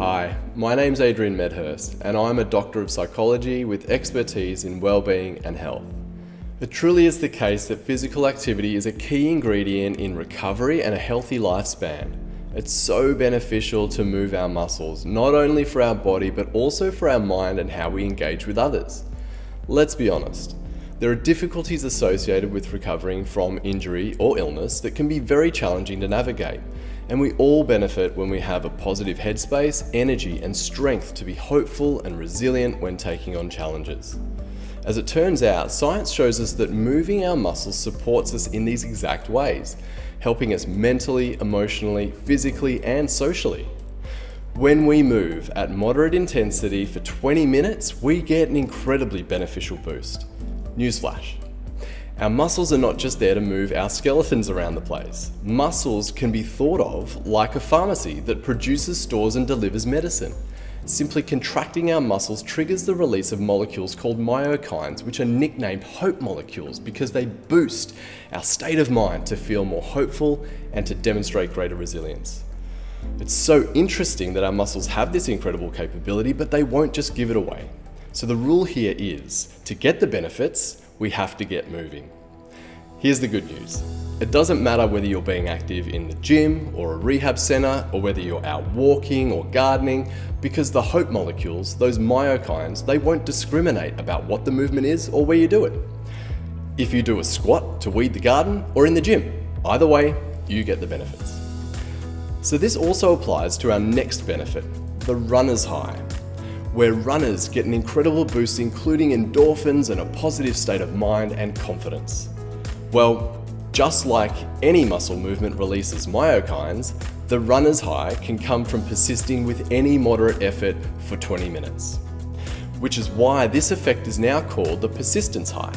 Hi, my name's Adrian Medhurst and I'm a doctor of psychology with expertise in wellbeing and health. It truly is the case that physical activity is a key ingredient in recovery and a healthy lifespan. It's so beneficial to move our muscles, not only for our body but also for our mind and how we engage with others. Let's be honest, there are difficulties associated with recovering from injury or illness that can be very challenging to navigate. And we all benefit when we have a positive headspace, energy and strength to be hopeful and resilient when taking on challenges. As it turns out, science shows us that moving our muscles supports us in these exact ways, helping us mentally, emotionally, physically and socially. When we move at moderate intensity for 20 minutes, we get an incredibly beneficial boost. Newsflash. Our muscles are not just there to move our skeletons around the place. Muscles can be thought of like a pharmacy that produces, stores and delivers medicine. Simply contracting our muscles triggers the release of molecules called myokines, which are nicknamed hope molecules because they boost our state of mind to feel more hopeful and to demonstrate greater resilience. It's so interesting that our muscles have this incredible capability, but they won't just give it away. So the rule here is, to get the benefits, we have to get moving. Here's the good news. It doesn't matter whether you're being active in the gym or a rehab center or whether you're out walking or gardening, because the hope molecules, those myokines, they won't discriminate about what the movement is or where you do it. If you do a squat to weed the garden or in the gym, either way, you get the benefits. So this also applies to our next benefit, the runner's high, where runners get an incredible boost including endorphins and a positive state of mind and confidence. Well, just like any muscle movement releases myokines, the runner's high can come from persisting with any moderate effort for 20 minutes, which is why this effect is now called the persistence high.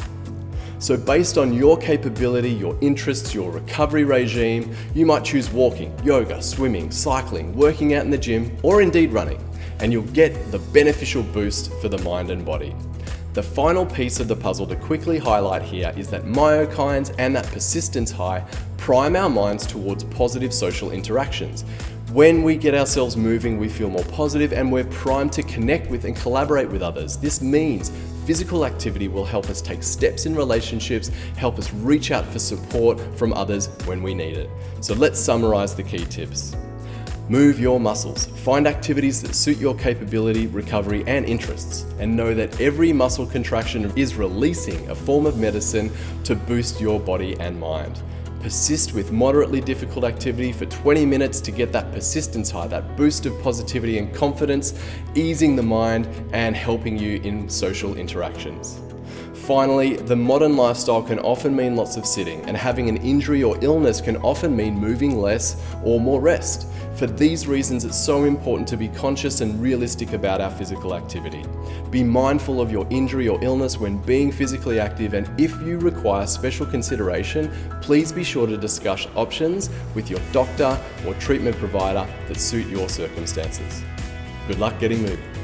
So based on your capability, your interests, your recovery regime, you might choose walking, yoga, swimming, cycling, working out in the gym, or indeed running, and you'll get the beneficial boost for the mind and body. The final piece of the puzzle to quickly highlight here is that myokines and that persistence high prime our minds towards positive social interactions. When we get ourselves moving, we feel more positive and we're primed to connect with and collaborate with others. This means physical activity will help us take steps in relationships, help us reach out for support from others when we need it. So let's summarize the key tips. Move your muscles. Find activities that suit your capability, recovery, and interests, and know that every muscle contraction is releasing a form of medicine to boost your body and mind. Persist with moderately difficult activity for 20 minutes to get that persistence high, that boost of positivity and confidence, easing the mind and helping you in social interactions. Finally, the modern lifestyle can often mean lots of sitting, and having an injury or illness can often mean moving less or more rest. For these reasons, it's so important to be conscious and realistic about our physical activity. Be mindful of your injury or illness when being physically active, and if you require special consideration, please be sure to discuss options with your doctor or treatment provider that suit your circumstances. Good luck getting moving.